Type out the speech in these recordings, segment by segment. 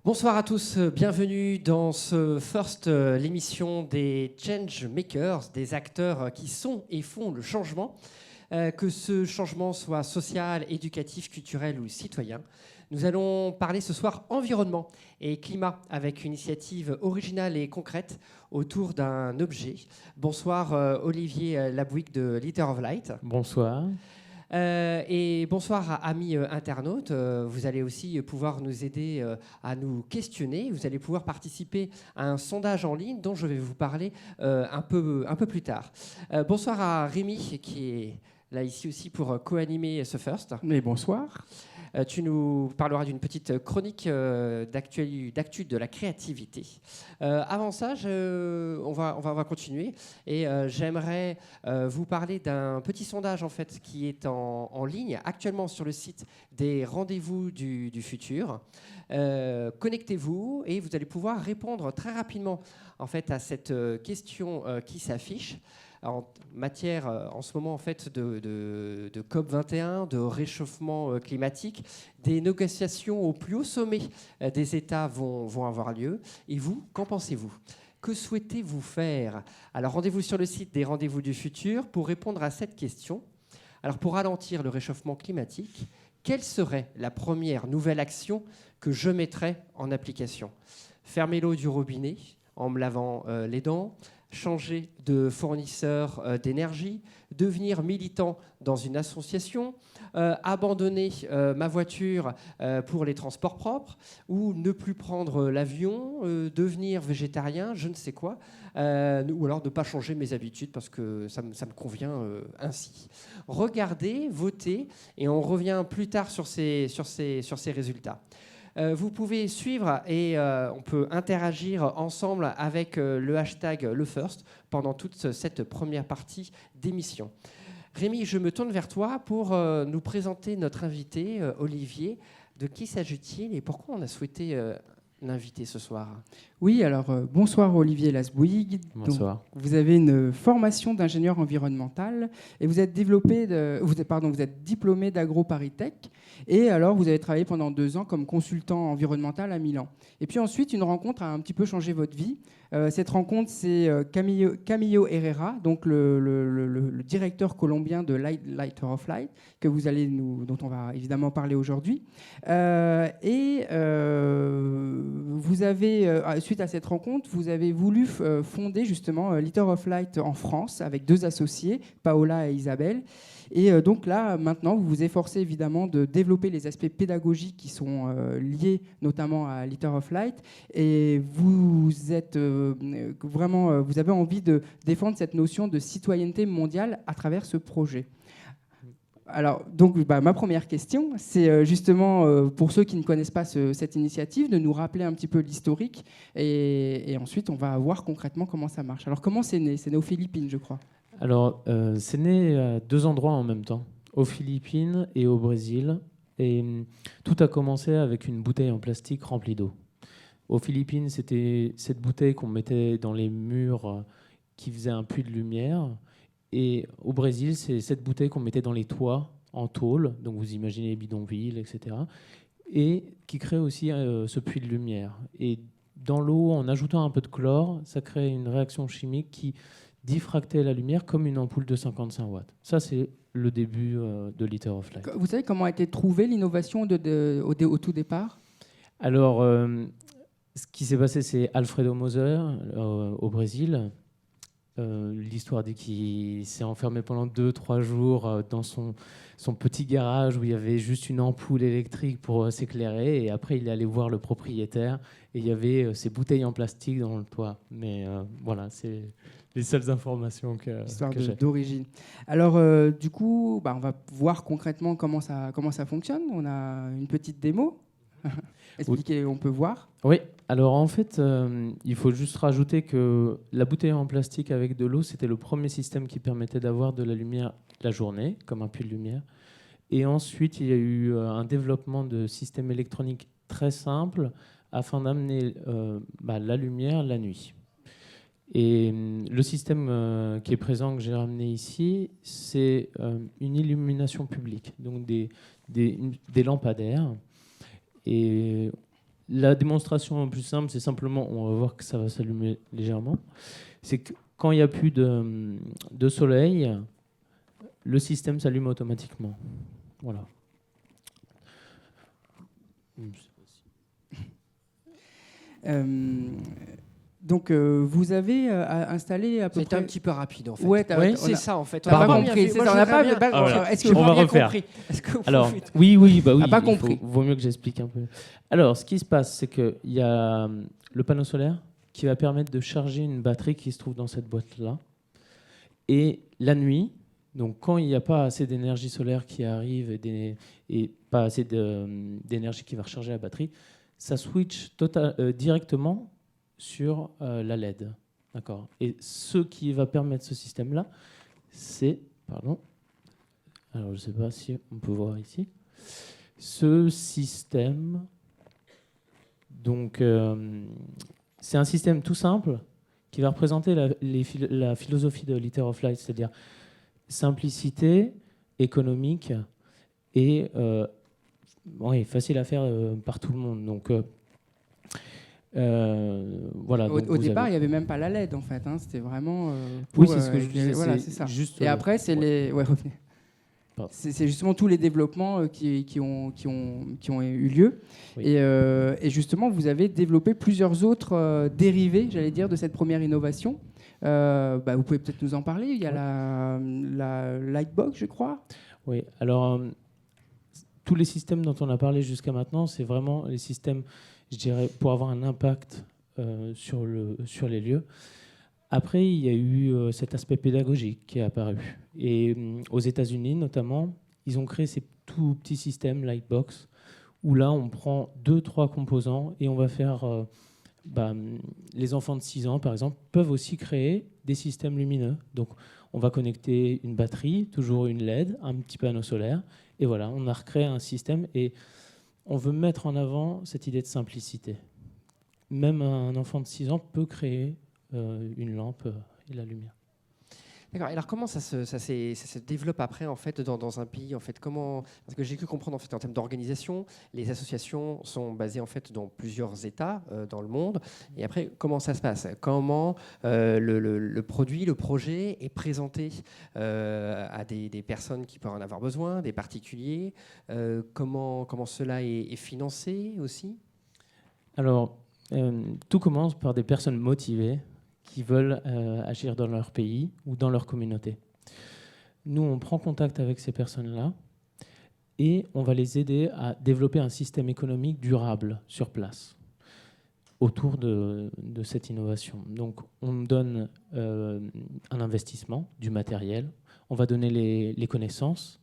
Bonsoir à tous, bienvenue dans ce First, l'émission des Change Makers, des acteurs qui sont et font le changement, que ce changement soit social, éducatif, culturel ou citoyen. Nous allons parler ce soir environnement et climat avec une initiative originale et concrète autour d'un objet. Bonsoir Olivier Labouic de Litter of Light. Bonsoir. Et bonsoir amis internautes, vous allez aussi pouvoir nous aider à nous questionner, vous allez pouvoir participer à un sondage en ligne dont je vais vous parler un peu plus tard. Bonsoir à Rémi qui est là ici aussi pour co-animer ce First. Mais bonsoir. Tu nous parleras d'une petite chronique d'actu de la créativité. Avant ça, on va continuer et j'aimerais vous parler d'un petit sondage en fait qui est en ligne actuellement sur le site des rendez-vous du futur. Connectez-vous et vous allez pouvoir répondre très rapidement en fait à cette question qui s'affiche. En matière, en ce moment, en fait, de COP21, de réchauffement climatique, des négociations au plus haut sommet des États vont avoir lieu. Et vous, qu'en pensez-vous ? Que souhaitez-vous faire ? Alors, rendez-vous sur le site des Rendez-vous du Futur pour répondre à cette question. Alors, pour ralentir le réchauffement climatique, quelle serait la première nouvelle action que je mettrais en application ? Fermer l'eau du robinet en me lavant les dents, changer de fournisseur d'énergie, devenir militant dans une association, abandonner ma voiture pour les transports propres, ou ne plus prendre l'avion, devenir végétarien, je ne sais quoi, ou alors ne pas changer mes habitudes parce que ça me convient ainsi. Regardez, votez, et on revient plus tard sur ces résultats. Vous pouvez suivre et on peut interagir ensemble avec le hashtag LeFirst pendant toute cette première partie d'émission. Rémi, je me tourne vers toi pour nous présenter notre invité, Olivier. De qui s'agit-il et pourquoi on a souhaité l'inviter ce soir ? Oui, alors bonsoir Olivier Lasbouygues. Bonsoir. Donc, vous avez une formation d'ingénieur environnemental et vous êtes diplômé d'AgroParisTech et alors vous avez travaillé pendant 2 ans comme consultant environnemental à Milan. Et puis ensuite, une rencontre a un petit peu changé votre vie. Cette rencontre, c'est Camillo Herrera, donc le directeur colombien de Litter of Light, dont on va évidemment parler aujourd'hui. Vous avez, suite à cette rencontre, vous avez voulu fonder justement Litter of Light en France avec 2 associés, Paola et Isabelle. Et donc là, maintenant, vous vous efforcez évidemment de développer les aspects pédagogiques qui sont liés notamment à Litter of Light. Et vous êtes vous avez envie de défendre cette notion de citoyenneté mondiale à travers ce projet. Alors, donc, ma première question, c'est justement, pour ceux qui ne connaissent pas cette initiative, de nous rappeler un petit peu l'historique et ensuite, on va voir concrètement comment ça marche. Alors, comment c'est né ? C'est né aux Philippines, je crois. Alors, c'est né à 2 endroits en même temps, aux Philippines et au Brésil. Et tout a commencé avec une bouteille en plastique remplie d'eau. Aux Philippines, c'était cette bouteille qu'on mettait dans les murs qui faisait un puits de lumière. Et au Brésil, c'est cette bouteille qu'on mettait dans les toits en tôle, donc vous imaginez les bidonvilles, etc., et qui crée aussi ce puits de lumière. Et dans l'eau, en ajoutant un peu de chlore, ça crée une réaction chimique qui diffractait la lumière comme une ampoule de 55 watts. Ça, c'est le début de Litter of Light. Vous savez comment a été trouvée l'innovation au tout départ ? Alors, ce qui s'est passé, c'est Alfredo Moser au Brésil. L'histoire dit qu'il s'est enfermé pendant 2-3 jours dans son petit garage où il y avait juste une ampoule électrique pour s'éclairer. Et après, il est allé voir le propriétaire et il y avait ces bouteilles en plastique dans le toit. Mais voilà, c'est les seules informations que j'ai. D'origine. Alors, du coup, on va voir concrètement comment ça fonctionne. On a une petite démo. Expliquez, on peut voir. Oui, alors en fait, il faut juste rajouter que la bouteille en plastique avec de l'eau, c'était le premier système qui permettait d'avoir de la lumière la journée, comme un puits de lumière. Et ensuite, il y a eu un développement de systèmes électroniques très simples afin d'amener la lumière la nuit. Et le système qui est présent, que j'ai ramené ici, c'est une illumination publique, donc des lampadaires. Et La démonstration la plus simple, c'est simplement, on va voir que ça va s'allumer légèrement, c'est que quand il n'y a plus de soleil, le système s'allume automatiquement. Voilà. Donc, vous avez installé à peu C'est près... un petit peu rapide en fait. Ouais, c'est ça en fait. On n'a pas Pardon. compris. Moi, On n'a pas... Est-ce que On vous va avez refaire. compris? Est-ce que vous Alors, pouvez- oui, bah oui. pas compris. Vaut mieux que j'explique un peu. Alors, ce qui se passe, c'est qu'il y a le panneau solaire qui va permettre de charger une batterie qui se trouve dans cette boîte-là. Et la nuit, donc quand il n'y a pas assez d'énergie solaire qui arrive et pas assez d'énergie qui va recharger la batterie, ça switch directement sur la LED. D'accord. Et ce qui va permettre ce système-là, c'est... Pardon. Alors, je ne sais pas si on peut voir ici. Ce système... Donc, c'est un système tout simple qui va représenter la philosophie de Liter of Light, c'est-à-dire simplicité, économique et facile à faire par tout le monde. Donc, voilà. Au Donc départ, il n'y avait même pas la LED en fait. C'était vraiment. Pour, oui, c'est ce que je disais. Voilà, c'est ça. Juste, et après, c'est les. Ouais, revenez. Pardon. C'est justement tous les développements qui ont eu lieu. Oui. Et justement, vous avez développé plusieurs autres dérivés, j'allais dire, de cette première innovation. Vous pouvez peut-être nous en parler. Il y a la Lightbox, je crois. Oui, alors tous les systèmes dont on a parlé jusqu'à maintenant, c'est vraiment les systèmes, je dirais, pour avoir un impact sur les lieux. Après, il y a eu cet aspect pédagogique qui est apparu. Et aux États-Unis, notamment, ils ont créé ces tout petits systèmes Lightbox, où là, on prend 2-3 composants et on va faire... les enfants de 6 ans, par exemple, peuvent aussi créer des systèmes lumineux. Donc, on va connecter une batterie, toujours une LED, un petit panneau solaire, et voilà, on a recréé un système et on veut mettre en avant cette idée de simplicité. Même un enfant de 6 ans peut créer une lampe et la lumière. D'accord. Alors comment ça se développe après en fait dans un pays en fait comment parce que j'ai cru comprendre en fait en termes d'organisation les associations sont basées en fait dans plusieurs États dans le monde et après comment ça se passe comment le produit le projet est présenté à des personnes qui peuvent en avoir besoin des particuliers comment cela est financé aussi. Alors tout commence par des personnes motivées qui veulent agir dans leur pays ou dans leur communauté. Nous, on prend contact avec ces personnes-là et on va les aider à développer un système économique durable sur place autour de cette innovation. Donc, on donne un investissement, du matériel, on va donner les connaissances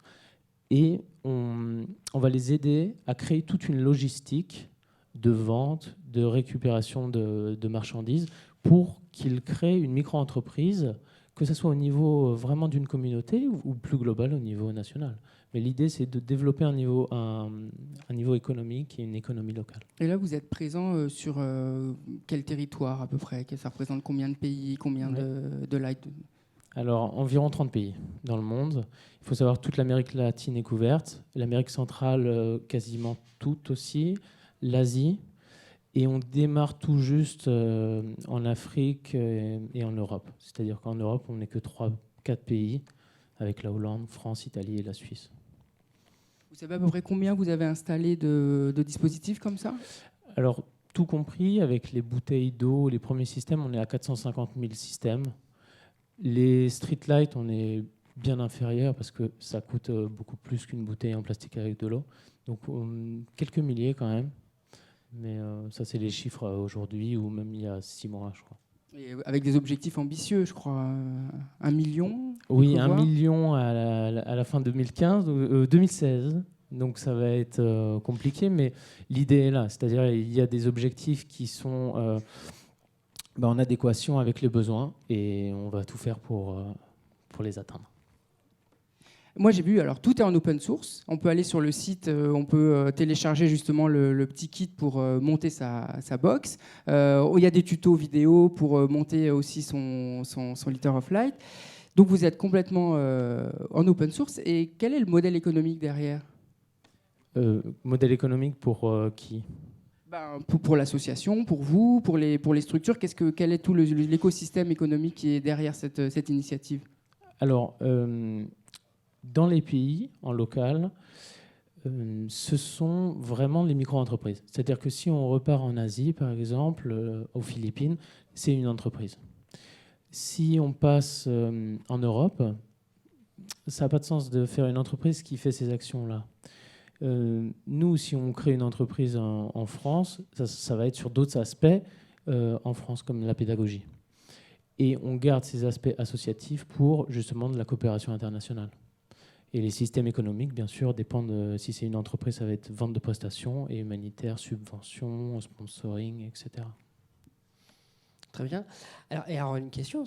et on va les aider à créer toute une logistique de vente, de récupération de marchandises pour qu'ils créent une micro-entreprise, que ce soit au niveau vraiment d'une communauté ou plus global au niveau national. Mais l'idée, c'est de développer un niveau économique et une économie locale. Et là, vous êtes présent sur quel territoire à peu près? Ça représente combien de pays, combien de light? Alors, environ 30 pays dans le monde. Il faut savoir que toute l'Amérique latine est couverte, l'Amérique centrale quasiment toute aussi, l'Asie. Et on démarre tout juste en Afrique et en Europe. C'est-à-dire qu'en Europe, on n'est que 3-4 pays, avec la Hollande, France, Italie et la Suisse. Vous savez à peu près combien vous avez installé de dispositifs comme ça? Alors, tout compris, avec les bouteilles d'eau, les premiers systèmes, on est à 450 000 systèmes. Les streetlights, on est bien inférieur parce que ça coûte beaucoup plus qu'une bouteille en plastique avec de l'eau. Donc, quelques milliers quand même. Mais ça, c'est les chiffres aujourd'hui ou même il y a 6 mois, je crois. Et avec des objectifs ambitieux, je crois. 1 million? Oui, 1 million à la fin 2016. Donc ça va être compliqué, mais l'idée est là. C'est-à-dire il y a des objectifs qui sont en adéquation avec les besoins et on va tout faire pour les atteindre. Moi, j'ai vu, alors tout est en open source. On peut aller sur le site, on peut télécharger justement le petit kit pour monter sa box. Il y a des tutos vidéo pour monter aussi son Liter of Light. Donc, vous êtes complètement en open source. Et quel est le modèle économique derrière? Modèle économique pour qui? Pour l'association, pour vous, pour les structures, quel est tout l'écosystème économique qui est derrière cette initiative? Alors, dans les pays, en local, ce sont vraiment les micro-entreprises. C'est-à-dire que si on repart en Asie, par exemple, aux Philippines, c'est une entreprise. Si on passe en Europe, ça n'a pas de sens de faire une entreprise qui fait ces actions-là. Nous, si on crée une entreprise en France, ça va être sur d'autres aspects en France, comme la pédagogie. Et on garde ces aspects associatifs pour justement de la coopération internationale. Et les systèmes économiques, bien sûr, dépendent. Si c'est une entreprise, ça va être vente de prestations et humanitaire, subventions, sponsoring, etc. Très bien. Alors une question,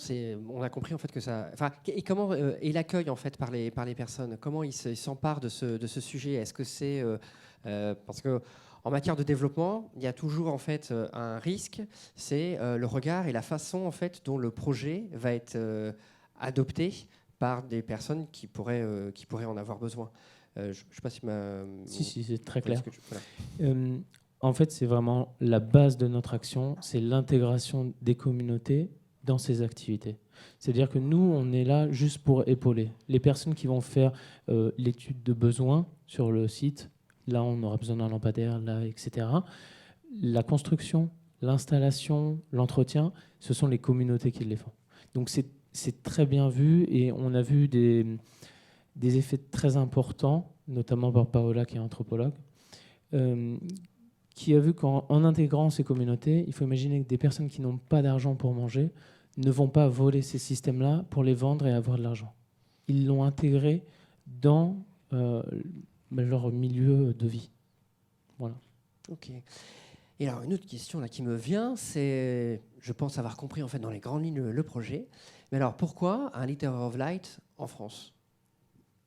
on a compris en fait que ça. Enfin, et comment est l'accueil en fait par les personnes? Comment ils s'emparent de ce sujet? Est-ce que c'est parce que en matière de développement, il y a toujours en fait un risque, c'est le regard et la façon en fait dont le projet va être adopté par des personnes qui pourraient en avoir besoin. Je ne sais pas si ma. Si, c'est très clair. Voilà. En fait, c'est vraiment la base de notre action, c'est l'intégration des communautés dans ces activités. C'est-à-dire que nous, on est là juste pour épauler. Les personnes qui vont faire l'étude de besoin sur le site, là, on aura besoin d'un lampadaire, là, etc. La construction, l'installation, l'entretien, ce sont les communautés qui les font. Donc, c'est très bien vu et on a vu des effets très importants, notamment par Paola, qui est anthropologue, qui a vu qu'en intégrant ces communautés, il faut imaginer que des personnes qui n'ont pas d'argent pour manger ne vont pas voler ces systèmes-là pour les vendre et avoir de l'argent. Ils l'ont intégré dans leur milieu de vie. Voilà. Ok. Et alors une autre question là qui me vient, c'est, je pense avoir compris en fait dans les grandes lignes le projet, mais alors pourquoi un Liter of Light en France?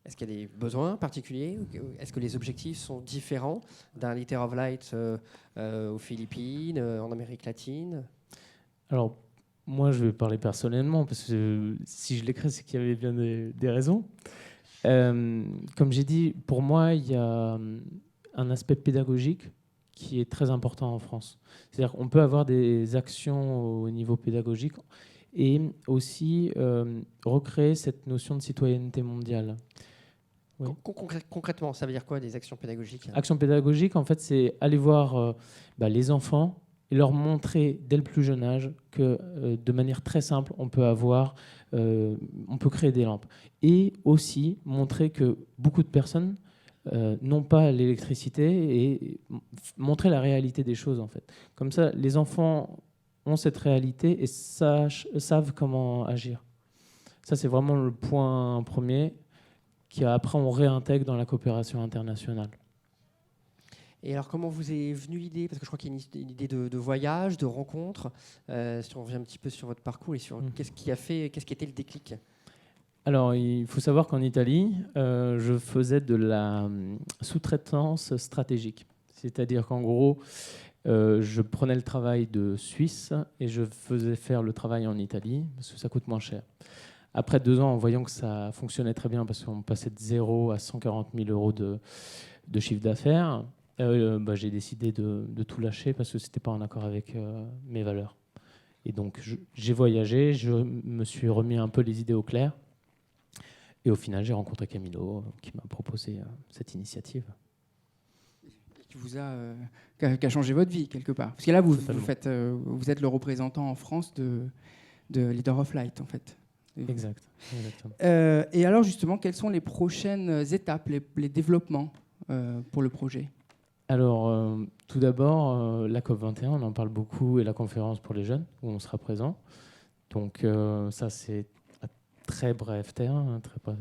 Est-ce qu'il y a des besoins particuliers? Est-ce que les objectifs sont différents d'un Liter of Light aux Philippines, en Amérique latine? Alors, moi, je vais parler personnellement, parce que si je l'ai créé, c'est qu'il y avait bien des raisons. Comme j'ai dit, pour moi, il y a un aspect pédagogique qui est très important en France. C'est-à-dire qu'on peut avoir des actions au niveau pédagogique et aussi recréer cette notion de citoyenneté mondiale. Oui. Concrètement, ça veut dire quoi, des actions pédagogiques? Actions pédagogiques, en fait, c'est aller voir les enfants et leur montrer dès le plus jeune âge que de manière très simple, on peut créer des lampes. Et aussi montrer que beaucoup de personnes n'ont pas l'électricité et montrer la réalité des choses, en fait. Comme ça, les enfants ont cette réalité et savent comment agir. Ça, c'est vraiment le point premier qu'après on réintègre dans la coopération internationale. Et alors, comment vous est venue l'idée? Parce que je crois qu'il y a une idée de voyage, de rencontre. Si on revient un petit peu sur votre parcours et sur qu'est-ce qui était le déclic? Alors, il faut savoir qu'en Italie, je faisais de la sous-traitance stratégique. C'est-à-dire qu'en gros, je prenais le travail de Suisse et je faisais faire le travail en Italie parce que ça coûte moins cher. Après 2 ans, en voyant que ça fonctionnait très bien parce qu'on passait de 0 à 140 000 euros de chiffre d'affaires, j'ai décidé de tout lâcher parce que ce n'était pas en accord avec mes valeurs. Et donc, j'ai voyagé, je me suis remis un peu les idées au clair. Et au final, j'ai rencontré Camilo qui m'a proposé cette initiative. Qui a changé votre vie quelque part. Parce que là, vous êtes le représentant en France de Leader of Light, en fait. Exact. Et alors, justement, quelles sont les prochaines étapes, les développements pour le projet? Alors, tout d'abord, la COP21, on en parle beaucoup, et la conférence pour les jeunes, où on sera présent. Donc, ça, c'est à très bref terme. Très bref.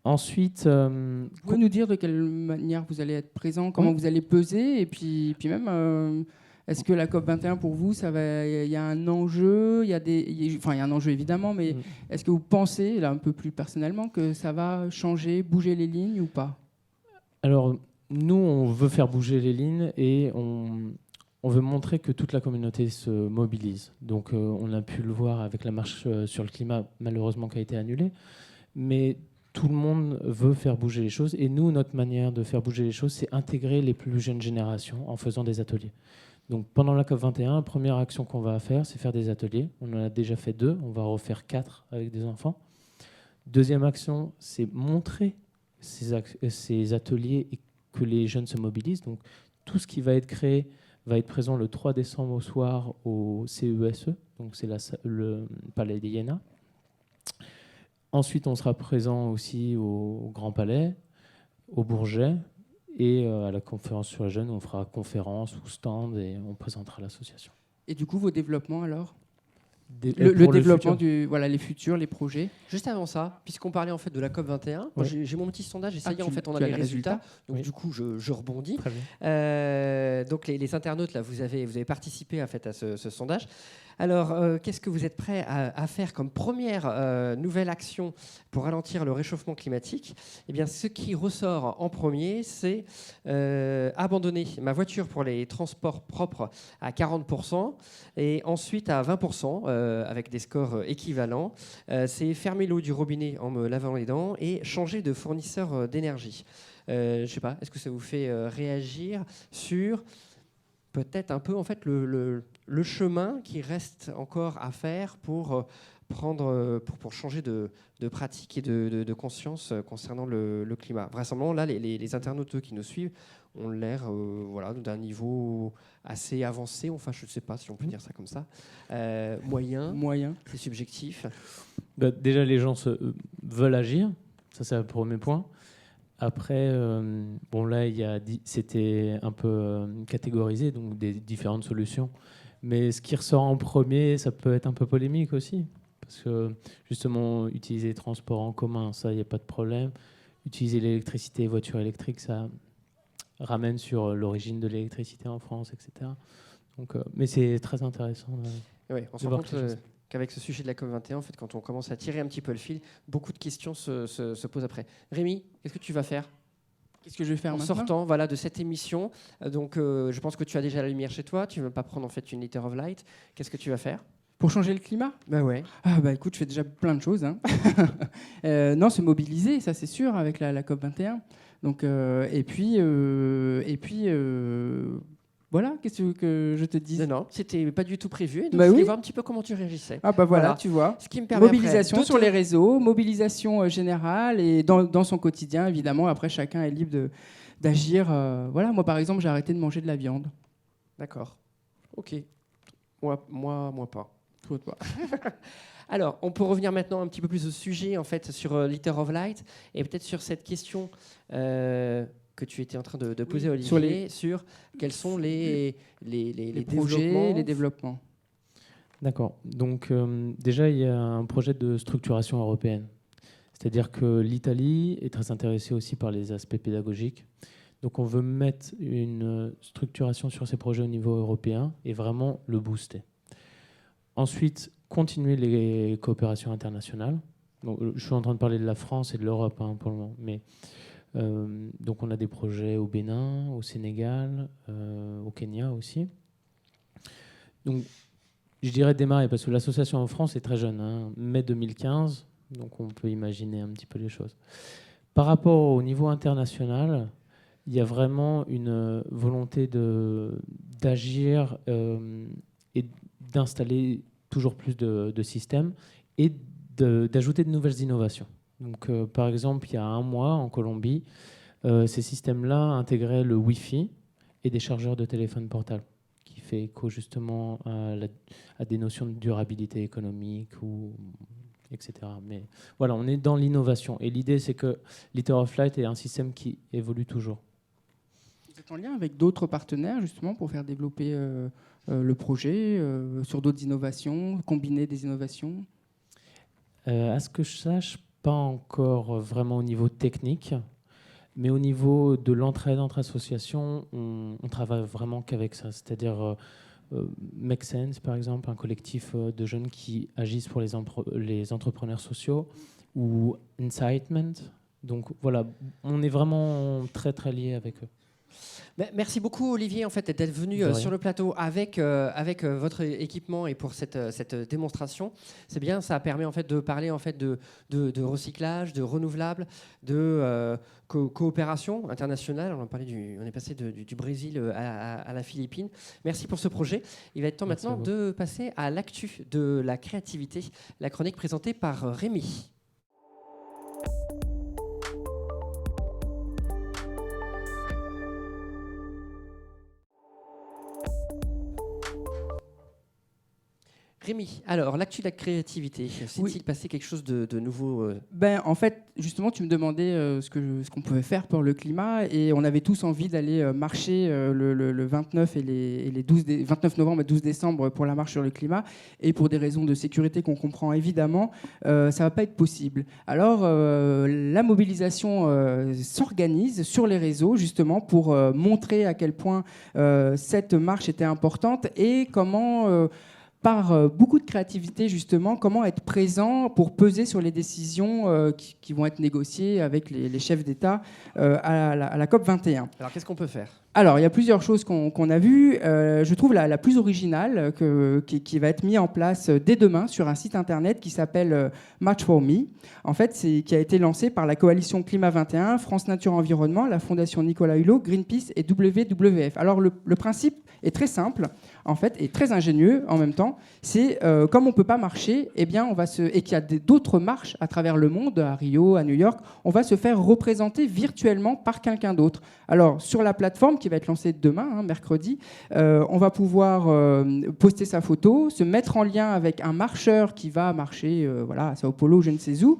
Ensuite... vous pouvez nous dire de quelle manière vous allez être présent, comment vous allez peser, et puis même... Est-ce que la COP21 pour vous, il y a un enjeu, il y a un enjeu évidemment, mais est-ce que vous pensez, là un peu plus personnellement, que ça va changer, bouger les lignes ou pas? Alors, nous, on veut faire bouger les lignes et on veut montrer que toute la communauté se mobilise. Donc, on a pu le voir avec la marche sur le climat, malheureusement, qui a été annulée, mais tout le monde veut faire bouger les choses. Et nous, notre manière de faire bouger les choses, c'est intégrer les plus jeunes générations en faisant des ateliers. Donc pendant la COP21, première action qu'on va faire, c'est faire des ateliers. On en a déjà fait 2, on va refaire 4 avec des enfants. Deuxième action, c'est montrer ces ateliers et que les jeunes se mobilisent. Donc tout ce qui va être créé va être présent le 3 décembre au soir au CESE, donc c'est le Palais des Iénas. Ensuite, on sera présent aussi au Grand Palais, au Bourget, et à la conférence sur les jeunes, on fera conférence ou stand et on présentera l'association. Et du coup, vos développements alors Le développement les futurs, les projets. Juste avant ça, puisqu'on parlait en fait de la COP 21, Ouais. j'ai mon petit sondage et ça y est, en fait, on a tu as les les résultats. résultats. Donc Oui. du coup, je rebondis. Très bien. Donc les internautes, là, vous avez participé en fait, à ce sondage. Alors, qu'est-ce que vous êtes prêts à faire comme première nouvelle action pour ralentir le réchauffement climatique ? Eh bien, ce qui ressort en premier, c'est abandonner ma voiture pour les transports propres à 40% et ensuite à 20% avec des scores équivalents. C'est fermer l'eau du robinet en me lavant les dents et changer de fournisseur d'énergie. Je ne sais pas, est-ce que ça vous fait réagir sur peut-être un peu en fait le chemin qui reste encore à faire pour pour changer de pratique et de conscience concernant le climat. Vraisemblablement, là, les internautes eux, qui nous suivent ont l'air d'un niveau assez avancé, enfin je ne sais pas si on peut dire ça comme ça, moyen, c'est subjectif. Bah, déjà, les gens veulent agir, ça c'est le premier point. Après, bon là, c'était un peu catégorisé, donc des différentes solutions. Mais ce qui ressort en premier, ça peut être un peu polémique aussi. Parce que justement, utiliser les transports en commun, ça, il n'y a pas de problème. Utiliser l'électricité, voitures électriques, ça ramène sur l'origine de l'électricité en France, etc. Donc, mais c'est très intéressant. Oui, on se rend compte qu'avec ce sujet de la COP21, en fait, quand on commence à tirer un petit peu le fil, beaucoup de questions se posent après. Rémi, qu'est-ce que tu vas faire ? Qu'est-ce que je vais faire en maintenant sortant de cette émission? Donc, je pense que tu as déjà la lumière chez toi. Tu ne veux pas prendre en fait une Liter of Light. Qu'est-ce que tu vas faire? Pour changer le climat? Bah ouais. Ah bah écoute, je fais déjà plein de choses. Hein. Non, se mobiliser, ça c'est sûr, avec la COP21. Donc, voilà, qu'est-ce que tu veux que je te dise? Non, c'était pas du tout prévu. Donc, Bah je voulais oui. voir un petit peu comment tu réagissais. Ah bah voilà, tu vois. Ce qui me permet Mobilisation après sur les réseaux, mobilisation générale et dans son quotidien, évidemment. Après, chacun est libre d'agir. Voilà, moi par exemple, j'ai arrêté de manger de la viande. D'accord. Ok. Moi pas. Toi. Alors, on peut revenir maintenant un petit peu plus au sujet, en fait, sur Liter of Light, et peut-être sur cette question que tu étais en train de poser, Oui, Olivier, sur quels sont les projets, les développements. D'accord. Donc, déjà, il y a un projet de structuration européenne. C'est-à-dire que l'Italie est très intéressée aussi par les aspects pédagogiques. Donc, on veut mettre une structuration sur ces projets au niveau européen et vraiment le booster. Ensuite, continuer les coopérations internationales. Donc, je suis en train de parler de la France et de l'Europe pour le moment. Mais, donc on a des projets au Bénin, au Sénégal, au Kenya aussi. Donc je dirais démarrer parce que l'association en France est très jeune, hein, mai 2015, donc on peut imaginer un petit peu les choses. Par rapport au niveau international, il y a vraiment une volonté d'agir et d'installer toujours plus de systèmes et d'ajouter de nouvelles innovations. Donc, par exemple, il y a un mois, en Colombie, ces systèmes-là intégraient le Wi-Fi et des chargeurs de téléphone portable, qui fait écho justement à des notions de durabilité économique, etc. Mais voilà, on est dans l'innovation. Et l'idée, c'est que Liter of Light est un système qui évolue toujours. Vous êtes en lien avec d'autres partenaires, justement, pour faire développer le projet sur d'autres innovations, combiner des innovations? À ce que je sache, pas encore vraiment au niveau technique, mais au niveau de l'entraide entre associations, on travaille vraiment qu'avec ça. C'est-à-dire Make Sense, par exemple, un collectif de jeunes qui agissent pour les entrepreneurs sociaux, ou Incitement. Donc voilà, on est vraiment très très liés avec eux. Merci beaucoup Olivier en fait d'être venu sur le plateau avec votre équipement et pour cette démonstration. C'est bien, ça permet en fait de parler en fait de recyclage, de renouvelable, de coopération internationale. On est passé du Brésil à la Philippine. Merci pour ce projet. Il va être temps maintenant de passer à l'actu de la créativité, la chronique présentée par Rémi. Rémi, alors l'actu de la créativité, s'est-il passé quelque chose de nouveau En fait, justement, tu me demandais ce qu'on pouvait faire pour le climat et on avait tous envie d'aller marcher le 29 et les 29 novembre et 12 décembre pour la marche sur le climat. Et pour des raisons de sécurité qu'on comprend évidemment, ça ne va pas être possible. Alors, la mobilisation s'organise sur les réseaux justement pour montrer à quel point cette marche était importante et comment... par beaucoup de créativité, justement, comment être présent pour peser sur les décisions qui vont être négociées avec les chefs d'État à la COP 21. Alors, qu'est-ce qu'on peut faire ? Alors, il y a plusieurs choses qu'on a vues. Je trouve la plus originale qui va être mise en place dès demain sur un site internet qui s'appelle March for Me. En fait, qui a été lancé par la coalition Climat 21, France Nature Environnement, la Fondation Nicolas Hulot, Greenpeace et WWF. Alors, le principe est très simple, en fait, et très ingénieux en même temps. C'est comme on ne peut pas marcher, et qu'il y a d'autres marches à travers le monde, à Rio, à New York, on va se faire représenter virtuellement par quelqu'un d'autre. Alors, sur la plateforme qui va être lancée demain, mercredi, on va pouvoir poster sa photo, se mettre en lien avec un marcheur qui va marcher à Sao Paulo, je ne sais où,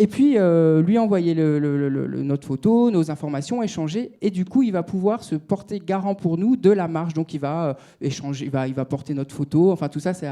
et puis lui envoyer notre photo, nos informations, échanger, et du coup il va pouvoir se porter garant pour nous de la marche. Donc il va échanger, il va porter notre photo, enfin tout ça c'est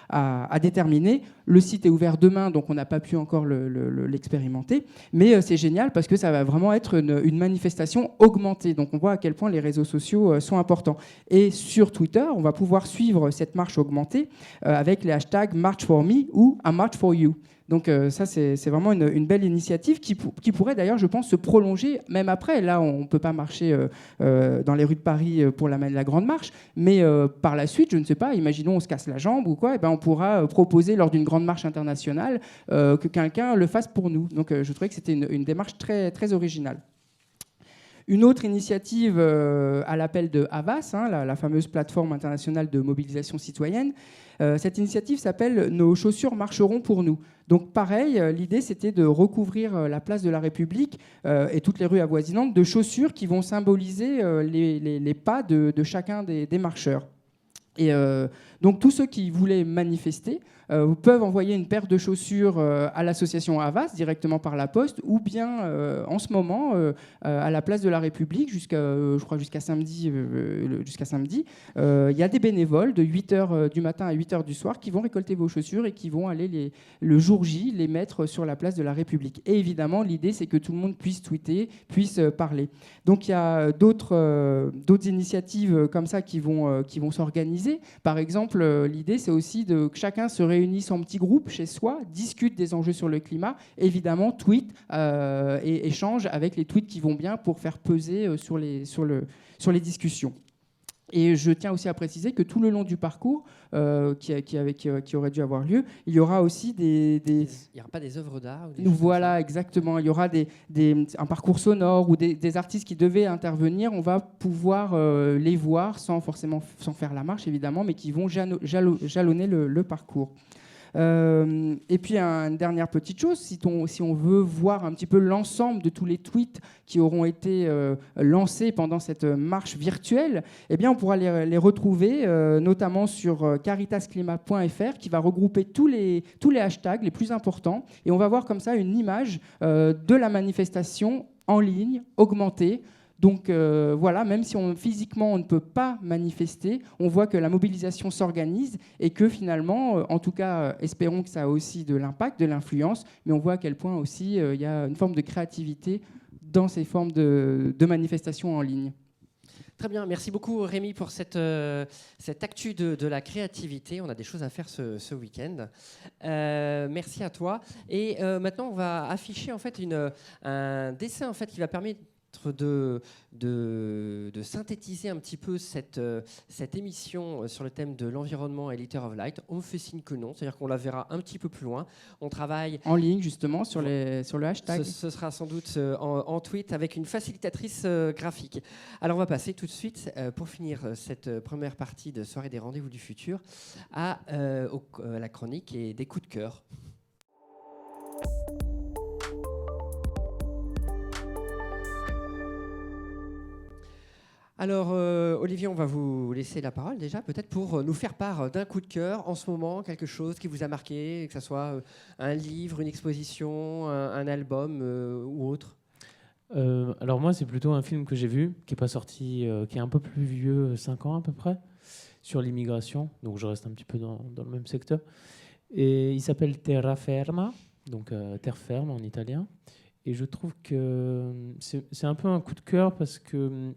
à déterminer. Le site est ouvert demain, donc on n'a pas pu encore l'expérimenter, mais c'est génial parce que ça va vraiment être une manifestation augmentée. Donc on voit à quel point les réseaux sociaux sont importants. Et sur Twitter, on va pouvoir suivre cette marche augmentée avec les hashtags March for Me ou A March for You. Donc ça, c'est vraiment une belle initiative qui pourrait d'ailleurs, je pense, se prolonger même après. Là, on ne peut pas marcher dans les rues de Paris pour la grande marche, mais par la suite, je ne sais pas, imaginons on se casse la jambe ou quoi, et on pourra proposer lors d'une grande marche internationale que quelqu'un le fasse pour nous. Donc je trouvais que c'était une démarche très, très originale. Une autre initiative à l'appel de Havas, la fameuse plateforme internationale de mobilisation citoyenne. Cette initiative s'appelle « Nos chaussures marcheront pour nous ». Donc pareil, l'idée c'était de recouvrir la place de la République et toutes les rues avoisinantes de chaussures qui vont symboliser les pas de chacun des marcheurs. Et donc tous ceux qui voulaient manifester peuvent envoyer une paire de chaussures à l'association Havas directement par la poste, ou bien en ce moment à la place de la République jusqu'à samedi. Il y a des bénévoles de 8h du matin à 8h du soir qui vont récolter vos chaussures et qui vont aller le jour J les mettre sur la place de la République. Et évidemment, l'idée c'est que tout le monde puisse tweeter, puisse parler. Donc il y a d'autres initiatives comme ça qui vont s'organiser. Par exemple, l'idée c'est aussi que chacun se réunisse en petits groupes chez soi, discute des enjeux sur le climat, évidemment tweet et échange avec les tweets qui vont bien pour faire peser sur les discussions. Et je tiens aussi à préciser que tout le long du parcours qui aurait dû avoir lieu, il y aura aussi il n'y aura pas des œuvres d'art Voilà, exactement. Il y aura un parcours sonore ou des artistes qui devaient intervenir. On va pouvoir les voir sans faire la marche, évidemment, mais qui vont jalonner le parcours. Et puis une dernière petite chose, si on veut voir un petit peu l'ensemble de tous les tweets qui auront été lancés pendant cette marche virtuelle, eh bien on pourra les retrouver notamment sur caritasclimat.fr qui va regrouper tous les hashtags les plus importants, et on va voir comme ça une image de la manifestation en ligne, augmentée. Donc voilà, même si physiquement on ne peut pas manifester, on voit que la mobilisation s'organise et que finalement, en tout cas, espérons que ça a aussi de l'impact, de l'influence, mais on voit à quel point aussi il y a une forme de créativité dans ces formes de manifestations en ligne. Très bien, merci beaucoup Rémi pour cette actu de la créativité. On a des choses à faire ce week-end. Merci à toi. Et maintenant, on va afficher en fait un dessin en fait, qui va permettre de synthétiser un petit peu cette émission sur le thème de l'environnement et Liter of Light. On me fait signe que non, c'est-à-dire qu'on la verra un petit peu plus loin. On travaille en ligne justement sur le hashtag. Ce sera sans doute en tweet avec une facilitatrice graphique. Alors on va passer tout de suite, pour finir cette première partie de Soirée des Rendez-vous du Futur, à la chronique et des coups de cœur. Alors, Olivier, on va vous laisser la parole déjà, peut-être pour nous faire part d'un coup de cœur en ce moment, quelque chose qui vous a marqué, que ce soit un livre, une exposition, un album ou autre. Alors moi, c'est plutôt un film que j'ai vu, qui n'est pas sorti, qui est un peu plus vieux, 5 ans à peu près, sur l'immigration, donc je reste un petit peu dans le même secteur. Et il s'appelle Terra Ferma, donc terre ferme en italien. Et je trouve que c'est un peu un coup de cœur parce que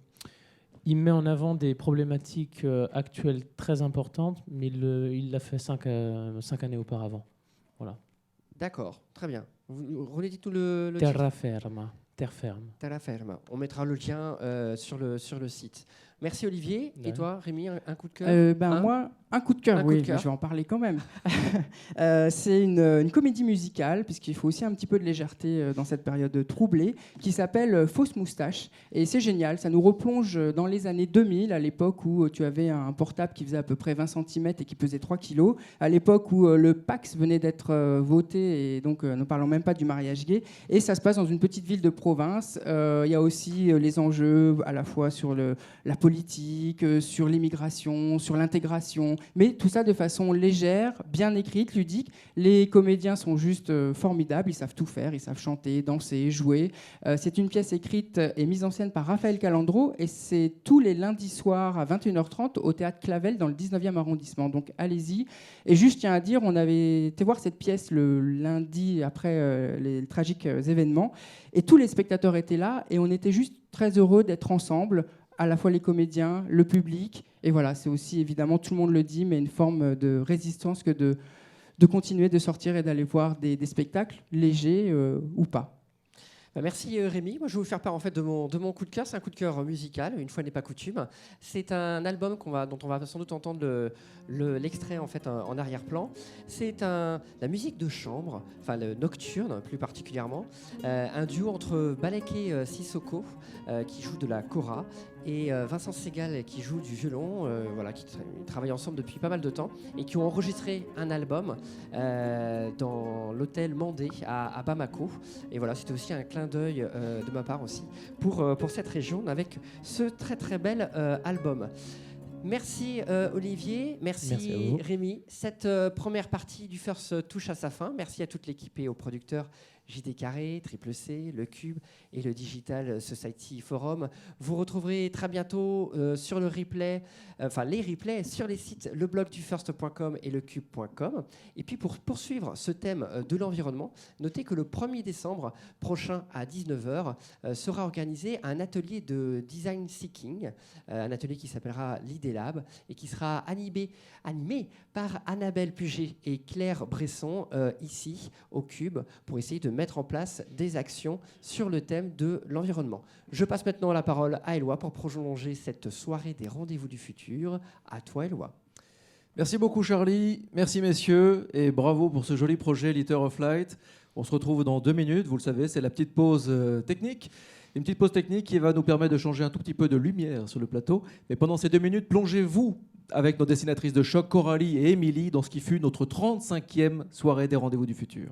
il met en avant des problématiques actuelles très importantes, mais il l'a fait 5 années auparavant. Voilà. D'accord, très bien. Vous redites tout le Terra Ferma, terre ferme. Terra Ferma. On mettra le lien sur le site. Merci Olivier. Et toi, Rémi, un coup de cœur Moi, un coup de cœur, oui, je vais en parler quand même. C'est une comédie musicale, puisqu'il faut aussi un petit peu de légèreté dans cette période troublée, qui s'appelle Fausse Moustache. Et c'est génial, ça nous replonge dans les années 2000, à l'époque où tu avais un portable qui faisait à peu près 20 cm et qui pesait 3 kg, à l'époque où le Pax venait d'être voté, et donc ne parlons même pas du mariage gay. Et ça se passe dans une petite ville de province. Il y a aussi les enjeux à la fois sur la politique, sur l'immigration, sur l'intégration, mais tout ça de façon légère, bien écrite, ludique. Les comédiens sont juste formidables, ils savent tout faire, ils savent chanter, danser, jouer. C'est une pièce écrite et mise en scène par Raphaël Calandro, et c'est tous les lundis soirs à 21h30 au Théâtre Clavel dans le 19e arrondissement. Donc allez-y. Et juste, tiens à dire, on avait été voir cette pièce le lundi après les tragiques événements, et tous les spectateurs étaient là, et on était juste très heureux d'être ensemble, à la fois les comédiens, le public, et voilà, c'est aussi évidemment, tout le monde le dit, mais une forme de résistance que de continuer de sortir et d'aller voir des spectacles, légers ou pas. Merci Rémi. Moi, je vais vous faire part en fait de mon coup de cœur. C'est un coup de cœur musical, une fois n'est pas coutume. C'est un album dont on va sans doute entendre l'extrait en fait en arrière-plan. C'est la musique de chambre, enfin le nocturne plus particulièrement, un duo entre Baleke Sissoko qui joue de la kora et Vincent Segal qui joue du violon, voilà, qui travaillent ensemble depuis pas mal de temps et qui ont enregistré un album dans l'hôtel Mandé à Bamako. Et voilà, c'était aussi un clin d'œil de ma part aussi pour cette région avec ce très très bel album. Merci Olivier, merci Rémi. Cette première partie du First touche à sa fin. Merci à toute l'équipe et aux producteurs JD Carré, Triple C, Le Cube et le Digital Society Forum. Vous retrouverez très bientôt sur le replay, les replays sur les sites leblogdufirst.com et lecube.com. Et puis pour poursuivre ce thème de l'environnement, notez que le 1er décembre prochain à 19h sera organisé un atelier de design thinking, un atelier qui s'appellera l'Idée Lab et qui sera animé par Annabelle Puget et Claire Bresson ici au Cube pour essayer de mettre en place des actions sur le thème de l'environnement. Je passe maintenant la parole à Éloi pour prolonger cette soirée des rendez-vous du futur. À toi, Éloi. Merci beaucoup, Charlie. Merci, messieurs. Et bravo pour ce joli projet Liter of Light. On se retrouve dans 2 minutes. Vous le savez, c'est la petite pause technique. Une petite pause technique qui va nous permettre de changer un tout petit peu de lumière sur le plateau. Mais pendant ces 2 minutes, plongez-vous avec nos dessinatrices de choc, Coralie et Émilie, dans ce qui fut notre 35e soirée des rendez-vous du futur.